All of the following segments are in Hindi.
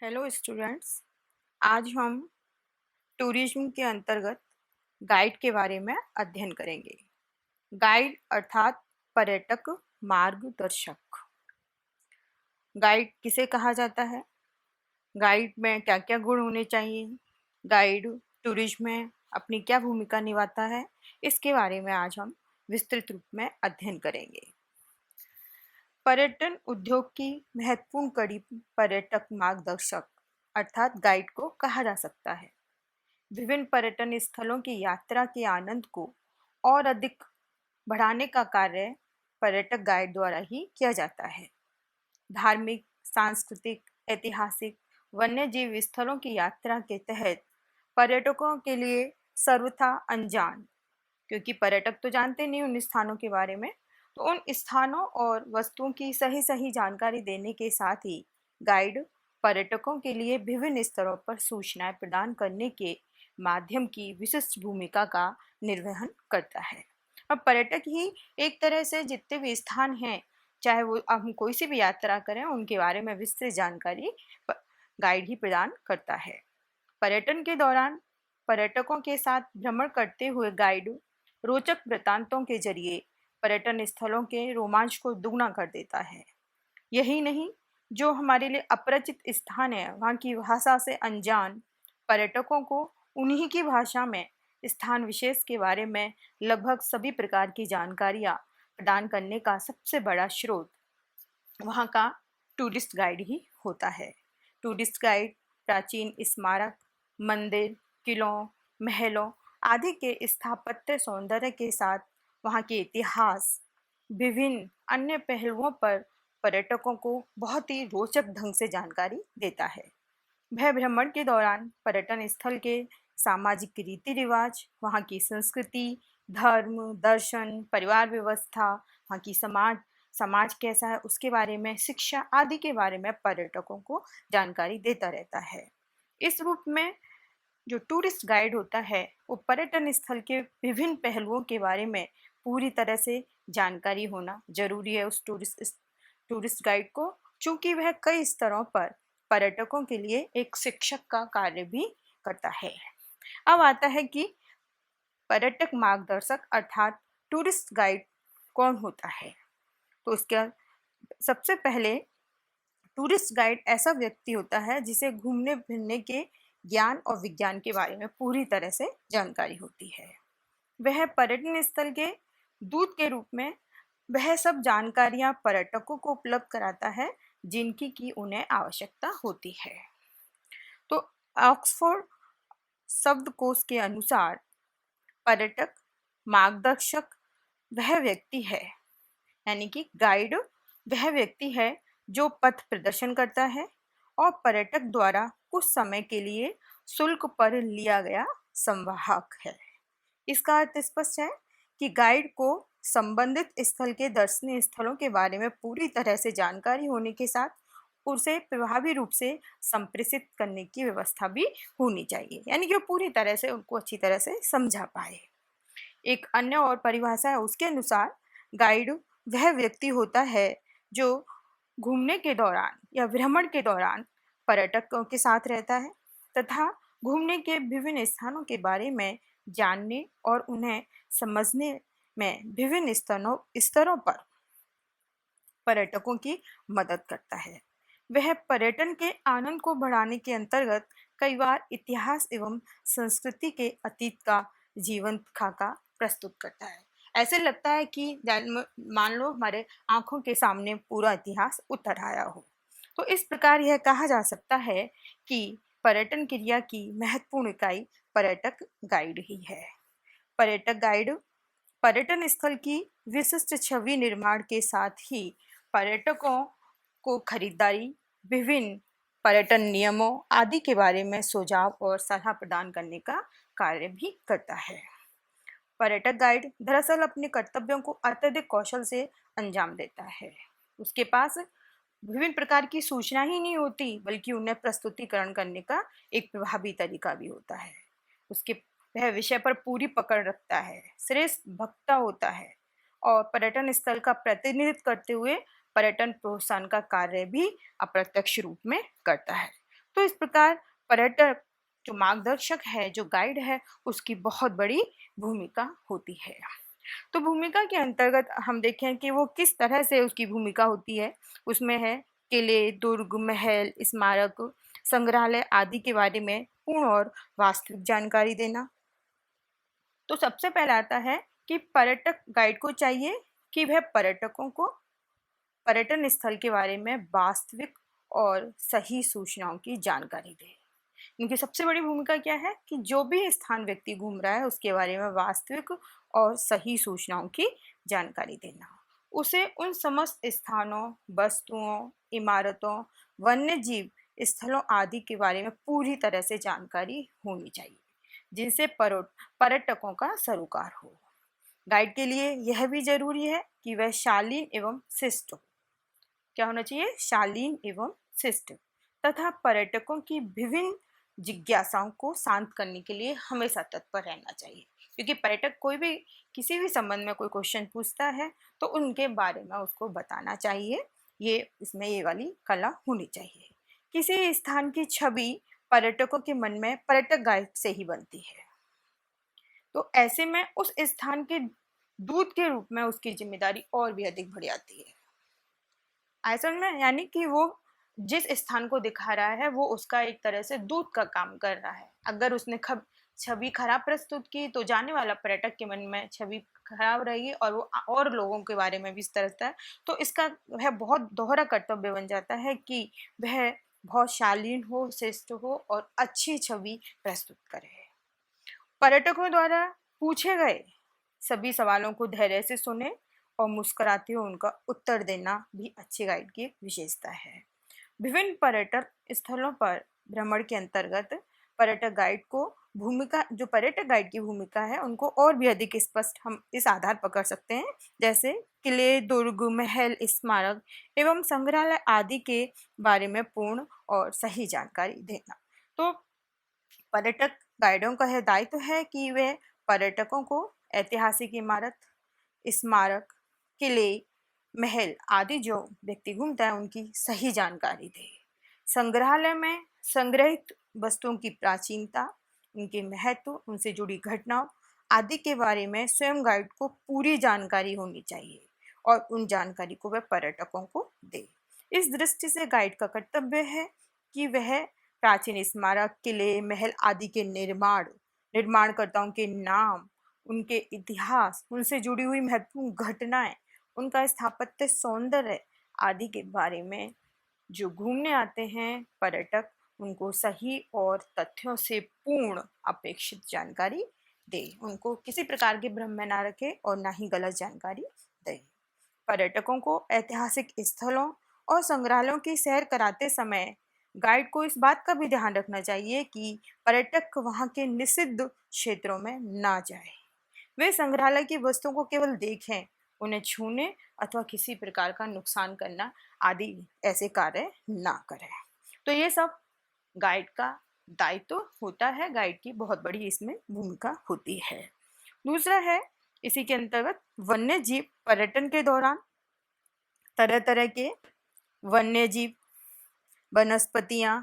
Hello students. आज हम टूरिज्म के अंतर्गत गाइड के बारे में अध्ययन करेंगे। गाइड अर्थात पर्यटक मार्गदर्शक। गाइड किसे कहा जाता है? गाइड में क्या क्या गुण होने चाहिए? गाइड टूरिज्म में अपनी क्या भूमिका निभाता है? इसके बारे में आज हम विस्तृत रूप में अध्ययन करेंगे। पर्यटन उद्योग की महत्वपूर्ण कड़ी पर्यटक मार्गदर्शक अर्थात गाइड को कहा जा सकता है। विभिन्न पर्यटन स्थलों की यात्रा के आनंद को और अधिक बढ़ाने का कार्य पर्यटक गाइड द्वारा ही किया जाता है। धार्मिक, सांस्कृतिक, ऐतिहासिक, वन्यजीव स्थलों की यात्रा के तहत पर्यटकों के लिए सर्वथा अनजान, क्योंकि पर्यटक तो जानते नहीं उन स्थानों के बारे में, तो उन स्थानों और वस्तुओं की सही सही जानकारी देने के साथ ही गाइड पर्यटकों के लिए विभिन्न स्तरों पर सूचनाएं प्रदान करने के माध्यम की विशिष्ट भूमिका का निर्वहन करता है। अब पर्यटक ही एक तरह से जितने भी स्थान हैं, चाहे वो हम कोई सी भी यात्रा करें, उनके बारे में विस्तृत जानकारी गाइड ही प्रदान करता है। पर्यटन के दौरान पर्यटकों के साथ भ्रमण करते हुए गाइड रोचक वृत्तांतों के जरिए पर्यटन स्थलों के रोमांच को दुगना कर देता है। यही नहीं, जो हमारे लिए अपरिचित स्थान है, वहाँ की भाषा से अनजान पर्यटकों को उन्हीं की भाषा में स्थान विशेष के बारे में लगभग सभी प्रकार की जानकारियाँ प्रदान करने का सबसे बड़ा स्रोत वहाँ का टूरिस्ट गाइड ही होता है। टूरिस्ट गाइड प्राचीन स्मारक, मंदिर, किलों, महलों आदि के स्थापत्य सौंदर्य के साथ वहाँ के इतिहास, विभिन्न अन्य पहलुओं पर पर्यटकों को बहुत ही रोचक ढंग से जानकारी देता है। वह भ्रमण के दौरान पर्यटन स्थल के सामाजिक रीति रिवाज, वहाँ की संस्कृति, धर्म, दर्शन, परिवार व्यवस्था, वहाँ की समाज समाज कैसा है उसके बारे में, शिक्षा आदि के बारे में पर्यटकों को जानकारी देता रहता है। इस रूप में जो टूरिस्ट गाइड होता है वो पर्यटन स्थल के विभिन्न पहलुओं के बारे में पूरी तरह से जानकारी होना जरूरी है उस टूरिस्ट गाइड को, चूंकि वह कई स्तरों पर पर्यटकों के लिए एक शिक्षक का कार्य भी करता है। अब आता है कि पर्यटक मार्गदर्शक अर्थात टूरिस्ट गाइड कौन होता है। तो इसका सबसे पहले टूरिस्ट गाइड ऐसा व्यक्ति होता है जिसे घूमने फिरने के ज्ञान और विज्ञान के बारे में पूरी तरह से जानकारी होती है। वह पर्यटन स्थल के दूत के रूप में वह सब जानकारियां पर्यटकों को उपलब्ध कराता है जिनकी की उन्हें आवश्यकता होती है। तो ऑक्सफोर्ड शब्दकोश के अनुसार पर्यटक मार्गदर्शक वह व्यक्ति है, यानी कि गाइड वह व्यक्ति है जो पथ प्रदर्शन करता है और पर्यटक द्वारा कुछ समय के लिए शुल्क पर लिया गया संवाहक है। इसका अर्थ स्पष्ट है कि गाइड को संबंधित स्थल के दर्शनीय स्थलों के बारे में पूरी तरह से जानकारी होने के साथ उसे प्रभावी रूप से संप्रेषित करने की व्यवस्था भी होनी चाहिए, यानी कि वो पूरी तरह से उनको अच्छी तरह से समझा पाए। एक अन्य और परिभाषा है उसके अनुसार गाइड वह व्यक्ति होता है जो घूमने के दौरान या भ्रमण के दौरान पर्यटकों के साथ रहता है तथा घूमने के विभिन्न स्थानों के बारे में जानने और उन्हें समझने में विभिन्न स्तरों पर पर्यटकों की मदद करता है। वह पर्यटन के आनंद को बढ़ाने के अंतर्गत कई बार इतिहास एवं संस्कृति के अतीत का जीवंत खाका प्रस्तुत करता है। ऐसे लगता है कि मान लो हमारे आंखों के सामने पूरा इतिहास उतर आया हो। तो इस प्रकार यह कहा जा सकता है कि पर्यटन क्रिया की महत्वपूर्ण इकाई पर्यटक गाइड ही है। पर्यटक गाइड पर्यटन स्थल की विशिष्ट छवि निर्माण के साथ ही पर्यटकों को खरीदारी, विभिन्न पर्यटन नियमों आदि के बारे में सुझाव और सलाह प्रदान करने का कार्य भी करता है। पर्यटक गाइड दरअसल अपने कर्तव्यों को अत्यधिक कौशल से अंजाम देता है। उसके पास विभिन्न प्रकार की सूचना ही नहीं होती, बल्कि उन्हें प्रस्तुतिकरण करने का एक प्रभावी तरीका भी होता है। उसके वह विषय पर पूरी पकड़ रखता है, श्रेष्ठ वक्ता होता है और पर्यटन स्थल का प्रतिनिधित्व करते हुए पर्यटन प्रोत्साहन का कार्य भी अप्रत्यक्ष रूप में करता है। तो इस प्रकार पर्यटक जो मार्गदर्शक है, जो गाइड है, उसकी बहुत बड़ी भूमिका होती है। तो भूमिका के अंतर्गत हम देखें कि वो किस तरह से उसकी भूमिका होती है। उसमें है किले, दुर्ग, महल, स्मारक, संग्रहालय आदि के बारे में पूर्ण और वास्तविक जानकारी देना। तो सबसे पहले आता है कि पर्यटक गाइड को चाहिए कि वह पर्यटकों को पर्यटन स्थल के बारे में वास्तविक और सही सूचनाओं की जानकारी दे। इनकी सबसे बड़ी भूमिका क्या है कि जो भी स्थान व्यक्ति घूम रहा है उसके बारे में वास्तविक और सही सूचनाओं की जानकारी देना। उसे उन समस्त स्थानों, वस्तुओं, इमारतों, वन्य जीव स्थलों आदि के बारे में पूरी तरह से जानकारी होनी चाहिए, जिनसे पर्यटकों का सरोकार हो। गाइड के लिए यह भी जरूरी है कि वह शालीन एवं शिष्ट हो। क्या होना चाहिए? शालीन एवं शिष्ट, तथा पर्यटकों की विभिन्न जिज्ञासाओं को शांत करने के लिए हमेशा तत्पर रहना चाहिए, क्योंकि पर्यटक कोई भी किसी भी संबंध में कोई क्वेश्चन पूछता है तो उनके बारे में उसको बताना चाहिए। ये इसमें ये वाली कला होनी चाहिए। किसी स्थान की छवि पर्यटकों के मन में पर्यटक गाइड से ही बनती है, तो ऐसे में उस स्थान के दूत के रूप में उसकी जिम्मेदारी और भी अधिक बढ़ जाती है। असल में यानी कि वो जिस स्थान को दिखा रहा है वो उसका एक तरह से दूत का काम कर रहा है। अगर उसने छवि खराब प्रस्तुत की तो जाने वाला पर्यटक के मन में छवि खराब रहेगी और वो और लोगों के बारे में भी तरसता है। तो इसका वह बहुत दोहरा कर्तव्य बन जाता है कि वह बहुत शालीन हो, शिष्ट हो और अच्छी छवि प्रस्तुत करे। पर्यटकों द्वारा पूछे गए सभी सवालों को धैर्य से सुने और मुस्कुराते हुए उनका उत्तर देना भी अच्छे गाइड की एक विशेषता है। विभिन्न पर्यटक स्थलों पर भ्रमण के अंतर्गत पर्यटक गाइड को भूमिका जो पर्यटक गाइड की भूमिका है उनको और भी अधिक स्पष्ट हम इस आधार पर कर सकते हैं, जैसे किले, दुर्ग, महल, स्मारक एवं संग्रहालय आदि के बारे में पूर्ण और सही जानकारी देना। तो पर्यटक गाइडों का यह दायित्व है कि वे पर्यटकों को ऐतिहासिक इमारत, स्मारक, किले, महल आदि जो व्यक्ति घूमता है उनकी सही जानकारी दे। संग्रहालय में संग्रहित वस्तुओं की प्राचीनता, उनके महत्व, उनसे जुड़ी घटनाओं आदि के बारे में स्वयं गाइड को पूरी जानकारी होनी चाहिए और उन जानकारी को वह पर्यटकों को दे। इस दृष्टि से गाइड का कर्तव्य है कि वह प्राचीन स्मारक, किले, महल आदि के निर्माणकर्ताओं के नाम, उनके इतिहास, उनसे जुड़ी हुई महत्वपूर्ण घटनाएं, उनका स्थापत्य सौंदर्य आदि के बारे में जो घूमने आते हैं पर्यटक उनको सही और तथ्यों से पूर्ण अपेक्षित जानकारी दे। उनको किसी प्रकार के भ्रम में ना रखे और ना ही गलत जानकारी दे। पर्यटकों को ऐतिहासिक स्थलों और संग्रहालयों की सैर कराते समय गाइड को इस बात का भी ध्यान रखना चाहिए कि पर्यटक वहां के निषिद्ध क्षेत्रों में ना जाए। वे संग्रहालय की वस्तुओं को केवल देखें, उन्हें छूने अथवा किसी प्रकार का नुकसान करना आदि ऐसे कार्य ना करें। तो ये सब गाइड का दायित्व होता है, गाइड की बहुत बड़ी इसमें भूमिका होती है। दूसरा है इसी के अंतर्गत वन्य जीव पर्यटन के दौरान तरह तरह के वन्य जीव, वनस्पतियाँ,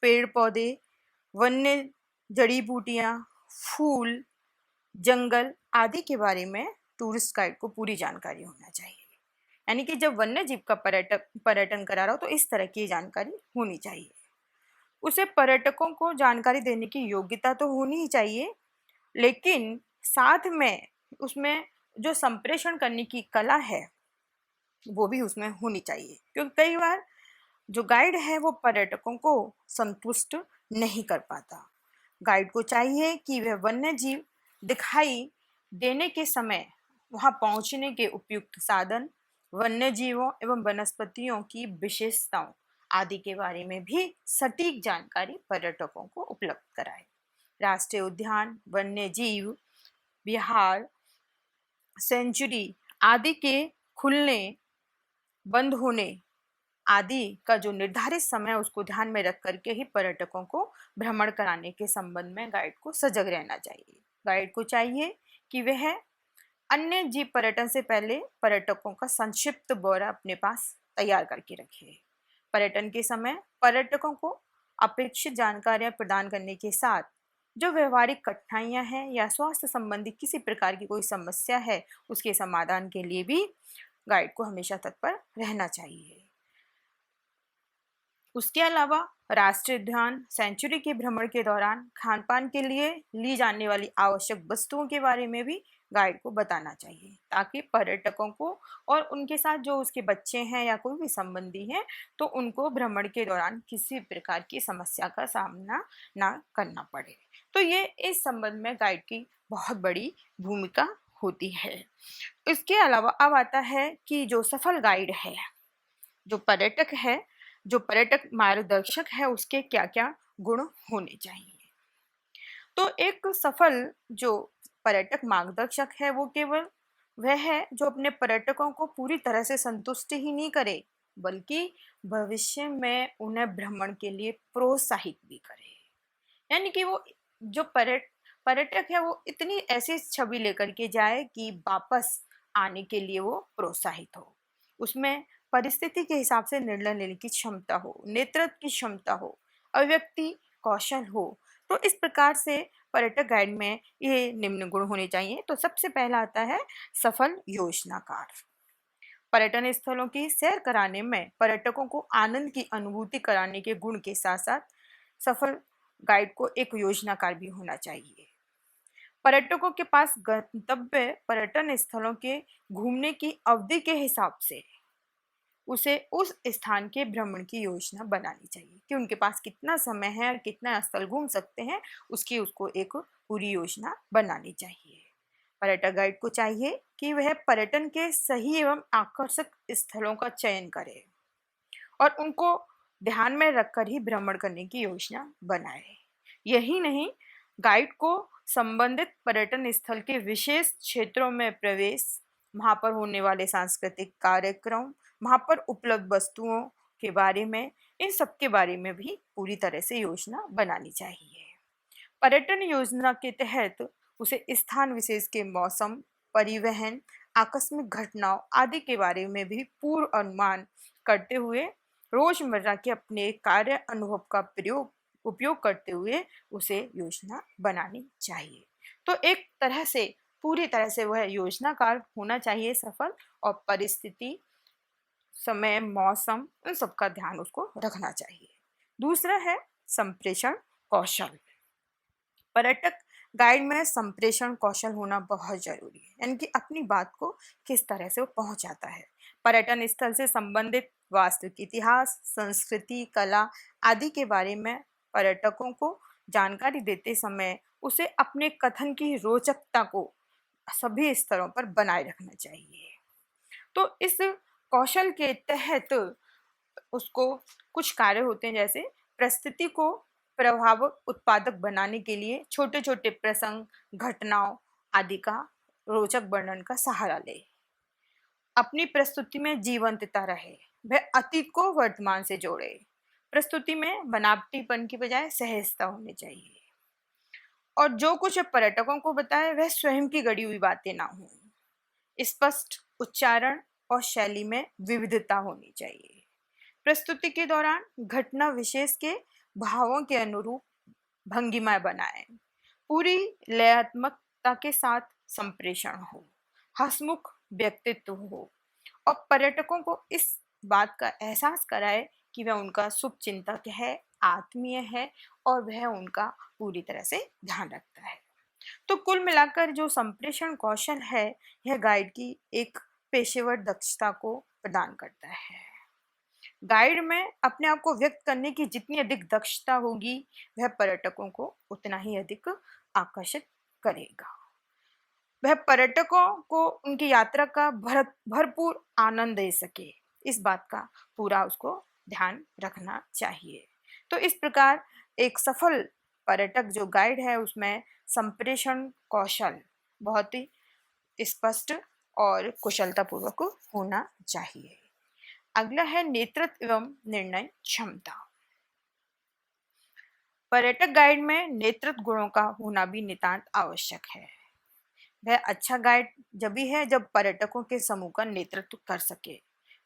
पेड़ पौधे, वन्य जड़ी बूटियाँ, फूल, जंगल आदि के बारे में टूरिस्ट गाइड को पूरी जानकारी होना चाहिए। यानी कि जब वन्य जीव का पर्यटन करा रहा हो तो इस तरह की जानकारी होनी चाहिए। उसे पर्यटकों को जानकारी देने की योग्यता तो होनी ही चाहिए, लेकिन साथ में उसमें जो संप्रेषण करने की कला है वो भी उसमें होनी चाहिए, क्योंकि कई बार जो गाइड है वो पर्यटकों को संतुष्ट नहीं कर पाता। गाइड को चाहिए कि वह वन्य जीव दिखाई देने के समय वहां पहुंचने के उपयुक्त साधन, वन्य जीवों एवं वनस्पतियों की विशेषताओं आदि के बारे में भी सटीक जानकारी पर्यटकों को उपलब्ध कराए। राष्ट्रीय उद्यान, वन्य जीव विहार, सेंचुरी आदि के खुलने, बंद होने आदि का जो निर्धारित समय उसको ध्यान में रख करके ही पर्यटकों को भ्रमण कराने के संबंध में गाइड को सजग रहना चाहिए। गाइड को चाहिए कि वह अन्य जीव पर्यटन से पहले पर्यटकों का संक्षिप्त ब्यौरा अपने पास तैयार करके रखे। पर्यटन के समय पर्यटकों को अपेक्षित जानकारियां प्रदान करने के साथ जो व्यवहारिक कठिनाइयां हैं या स्वास्थ्य संबंधी किसी प्रकार की कोई समस्या है, उसके समाधान के लिए भी गाइड को हमेशा तत्पर रहना चाहिए। उसके अलावा राष्ट्रीय उद्यान सेंचुरी के भ्रमण के दौरान खान पान के लिए ली जाने वाली आवश्यक वस्तुओं के बारे में भी गाइड को बताना चाहिए, ताकि पर्यटकों को और उनके साथ जो उसके बच्चे हैं या कोई भी संबंधी हैं, तो उनको भ्रमण के दौरान किसी प्रकार की समस्या का सामना ना करना पड़े। तो ये इस संबंध में गाइड की बहुत बड़ी भूमिका होती है। इसके अलावा अब आता है कि जो सफल गाइड है, जो पर्यटक है, जो पर्यटक मार्गदर्शक है, उसके क्या क्या गुण होने चाहिए। तो एक सफल जो पर्यटक मार्गदर्शक है, वो केवल वह है जो अपने पर्यटकों को पूरी तरह से संतुष्ट ही नहीं करे, बल्कि भविष्य में उन्हें भ्रमण के लिए प्रोत्साहित भी करे। यानी कि वो जो पर्यटक है, वो इतनी ऐसी छवि लेकर के जाए कि वापस आने के लिए वो प्रोत्साहित हो। उसमें परिस्थिति के हिसाब से निर्णय लेने की क्षमता हो, नेतृत्व की क्षमता हो, अभिव्यक्ति कौशल हो। तो इस प्रकार से पर्यटक गाइड में ये निम्न गुण होने चाहिए। तो सबसे पहला आता है सफल योजनाकार। पर्यटन स्थलों की सैर कराने में पर्यटकों को आनंद की अनुभूति कराने के गुण के साथ साथ सफल गाइड को एक योजनाकार भी होना चाहिए। पर्यटकों के पास गंतव्य पर्यटन स्थलों के घूमने की अवधि के हिसाब से उसे उस स्थान के भ्रमण की योजना बनानी चाहिए कि उनके पास कितना समय है और कितना स्थल घूम सकते हैं, उसकी उसको एक पूरी योजना बनानी चाहिए। पर्यटक गाइड को चाहिए कि वह पर्यटन के सही एवं आकर्षक स्थलों का चयन करे और उनको ध्यान में रखकर ही भ्रमण करने की योजना बनाए। यही नहीं, गाइड को संबंधित पर्यटन स्थल के विशेष क्षेत्रों में प्रवेश, वहां पर होने वाले सांस्कृतिक कार्यक्रम, वहां पर उपलब्ध वस्तुओं के बारे में, इन सब के बारे में भी पूरी तरह से योजना बनानी चाहिए। पर्यटन योजना के तहत उसे स्थान विशेष के मौसम, परिवहन, आकस्मिक घटनाओं आदि के बारे में भी पूर्व अनुमान करते हुए रोजमर्रा के अपने कार्य अनुभव का उपयोग करते हुए उसे योजना बनानी चाहिए। तो एक तरह से पूरी तरह से वह योजनाकार होना चाहिए सफल, और परिस्थिति, समय, मौसम, उन सब का ध्यान उसको रखना चाहिए। दूसरा है संप्रेषण कौशल। पर्यटक गाइड में संप्रेषण कौशल होना बहुत जरूरी है, यानी कि अपनी बात को किस तरह से वो पहुंचाता है। पर्यटन स्थल से संबंधित वास्तविक इतिहास, संस्कृति, कला आदि के बारे में पर्यटकों को जानकारी देते समय उसे अपने कथन की रोचकता को सभी स्तरों पर बनाए रखना चाहिए। तो इस कौशल के तहत उसको कुछ कार्य होते हैं, जैसे प्रस्तुति को प्रभाव उत्पादक बनाने के लिए छोटे छोटे प्रसंग, घटनाओं आदि का रोचक वर्णन का सहारा ले, अपनी प्रस्तुति में जीवंतता रहे, वह अतीत को वर्तमान से जोड़े। प्रस्तुति में बनावटीपन की बजाय सहजता होनी चाहिए, और जो कुछ पर्यटकों को बताए वह स्वयं की गढ़ी हुई बातें ना हो। स्पष्ट उच्चारण और शैली में विविधता होनी चाहिए। प्रस्तुति के दौरान घटना विशेष के भावों के अनुरूप भंगिमा बनाएं। पूरी लयात्मकता के साथ संप्रेषण हो, हंसमुख व्यक्तित्व हो, और पर्यटकों को इस बात का एहसास कराए कि वह उनका शुभ चिंतक है, आत्मीय है, और वह उनका पूरी तरह से ध्यान रखता है। तो कुल मिलाकर जो संप्रेषण कौशल है, यह गाइड की एक पेशेवर दक्षता को प्रदान करता है। गाइड में अपने आप को व्यक्त करने की जितनी अधिक दक्षता होगी, वह पर्यटकों को उतना ही अधिक आकर्षित करेगा। वह पर्यटकों को उनकी यात्रा का भरपूर आनंद दे सके, इस बात का पूरा उसको ध्यान रखना चाहिए। तो इस प्रकार एक सफल पर्यटक जो गाइड है, उसमें संप्रेषण कौशल बहुत ही स्पष्ट और कुशलतापूर्वक होना चाहिए। अगला है नेतृत्व एवं निर्णय क्षमता। पर्यटक गाइड में नेतृत्व गुणों का होना भी नितांत आवश्यक है। वह अच्छा गाइड जब भी है जब पर्यटकों के समूह का नेतृत्व कर सके,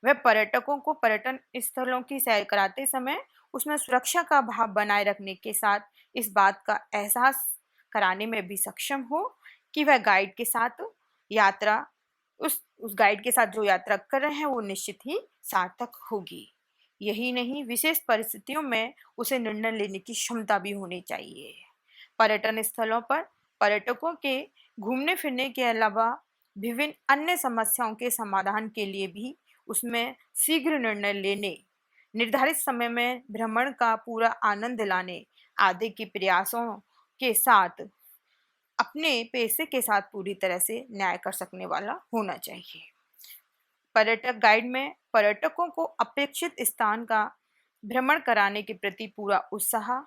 वह पर्यटकों को पर्यटन स्थलों की सैर कराते समय उसमें सुरक्षा का भाव बनाए रखने के साथ इस बात का एहसास कराने में भी सक्षम हो कि वह गाइड के साथ यात्रा उस गाइड के साथ जो यात्रा कर रहे हैं वो निश्चित ही सार्थक होगी। यही नहीं, विशेष परिस्थितियों में उसे निर्णय लेने की क्षमता भी होनी चाहिए। पर्यटन स्थलों पर पर्यटकों के घूमने फिरने के अलावा विभिन्न अन्य समस्याओं के समाधान के लिए भी उसमें शीघ्र निर्णय लेने, निर्धारित समय में भ्रमण का पूरा आनंद लाने आदि के प्रयासों के साथ अपने पैसे के साथ पूरी तरह से न्याय कर सकने वाला होना चाहिए। पर्यटक गाइड में पर्यटकों को अपेक्षित स्थान का भ्रमण कराने के प्रति पूरा उत्साह,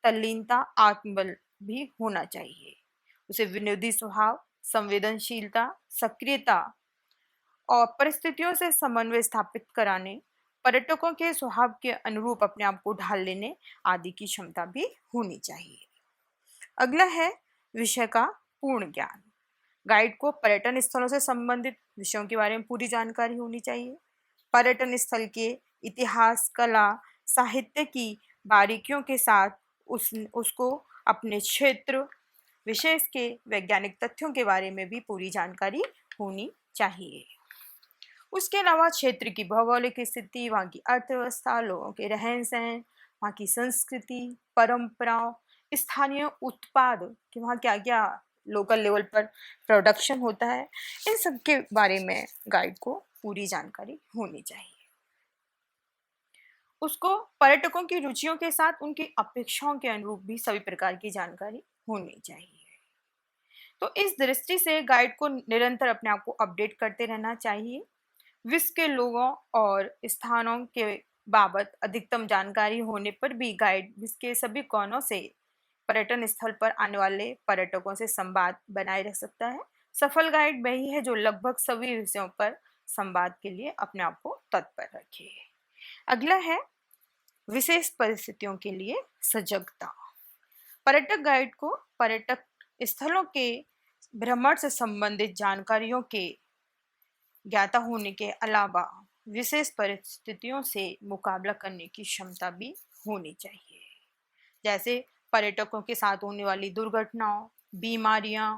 तल्लीनता, आत्मबल भी होना चाहिए। उसे विनोदी स्वभाव, संवेदनशीलता, सक्रियता और परिस्थितियों से समन्वय स्थापित कराने, पर्यटकों के स्वभाव के अनुरूप अपने आप को ढाल लेने आदि की क्षमता भी होनी चाहिए। अगला है विषय का पूर्ण ज्ञान। गाइड को पर्यटन स्थलों से संबंधित विषयों के बारे में पूरी जानकारी होनी चाहिए। पर्यटन स्थल के इतिहास, कला, साहित्य की बारीकियों के साथ उसको अपने क्षेत्र विशेष के वैज्ञानिक तथ्यों के बारे में भी पूरी जानकारी होनी चाहिए। उसके अलावा क्षेत्र की भौगोलिक स्थिति, वहाँ की अर्थव्यवस्था, लोगों के रहन सहन, वहाँ की संस्कृति, परंपराओं, स्थानीय उत्पाद कि वहाँ क्या क्या लोकल लेवल पर प्रोडक्शन होता है, इन सब के बारे में गाइड को पूरी जानकारी होनी चाहिए। उसको पर्यटकों की रुचियों के साथ उनकी अपेक्षाओं के अनुरूप भी सभी प्रकार की जानकारी होनी चाहिए। तो इस दृष्टि से गाइड को निरंतर अपने आप को अपडेट करते रहना चाहिए। विश्व के लोगों और स्थानों के बाबत अधिकतम जानकारी होने पर भी गाइड विश्व के सभी कोनों से पर्यटन स्थल पर आने वाले पर्यटकों से संवाद बनाए रख सकता है। सफल गाइड वही है जो लगभग सभी विषयों पर संवाद के लिए अपने आप को तत्पर रखे। अगला है विशेष परिस्थितियों के लिए सजगता। पर्यटक गाइड को पर्यटक स्थलों के भ्रमण से संबंधित जानकारियों के ज्ञाता होने के अलावा विशेष परिस्थितियों से मुकाबला करने की क्षमता भी होनी चाहिए। जैसे पर्यटकों के साथ होने वाली दुर्घटनाओं, बीमारियां,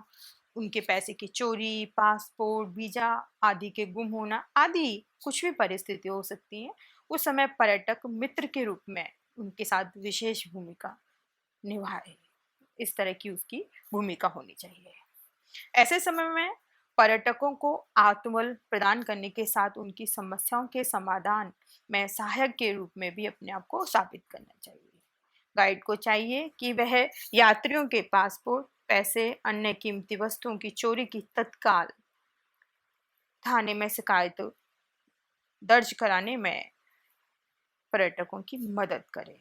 उनके पैसे की चोरी, पासपोर्ट, वीजा आदि के गुम होना आदि कुछ भी परिस्थिति हो सकती है। उस समय पर्यटक मित्र के रूप में उनके साथ विशेष भूमिका निभाए, इस तरह की उसकी भूमिका होनी चाहिए। ऐसे समय में पर्यटकों को आत्मबल प्रदान करने के साथ उनकी समस्याओं के समाधान में सहायक के रूप में भी अपने आप को साबित करना चाहिए। गाइड को चाहिए कि वह यात्रियों के पासपोर्ट, पैसे, अन्य कीमती वस्तुओं की चोरी की तत्काल थाने में शिकायत दर्ज कराने में पर्यटकों की मदद करे।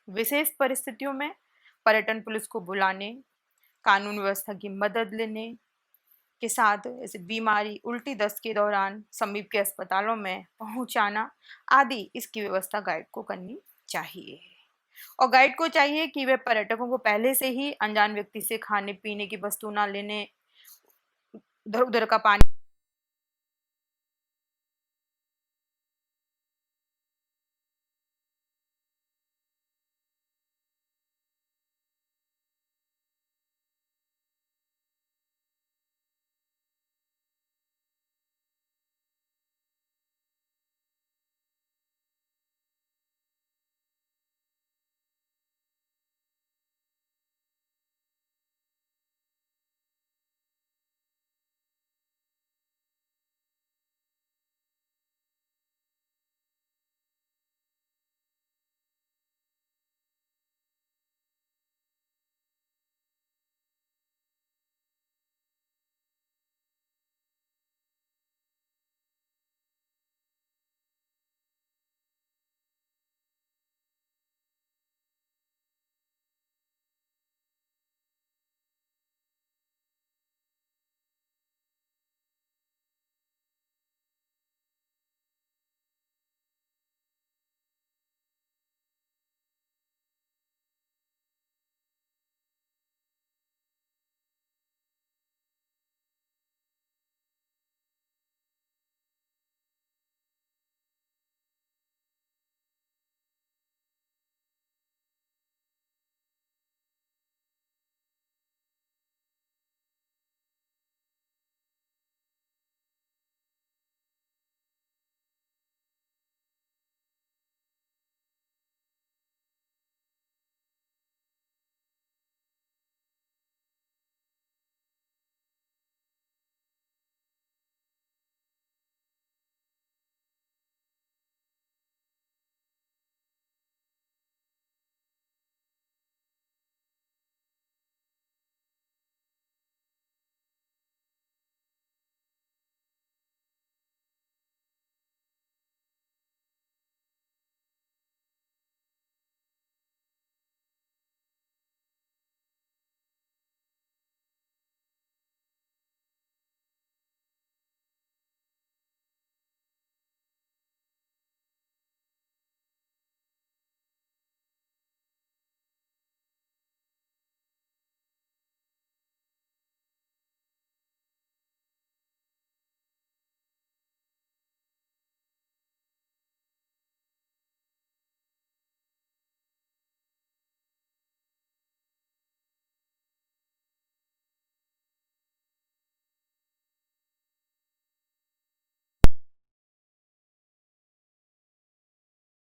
विशेष परिस्थितियों में पर्यटन पुलिस को बुलाने, कानून व्यवस्था की मदद लेने के साथ जैसे बीमारी, उल्टी दस्त के दौरान समीप के अस्पतालों में पहुंचाना आदि इसकी व्यवस्था गाइड को करनी चाहिए। और गाइड को चाहिए कि वह पर्यटकों को पहले से ही अनजान व्यक्ति से खाने पीने की वस्तु ना लेने, उधर उधर का पानी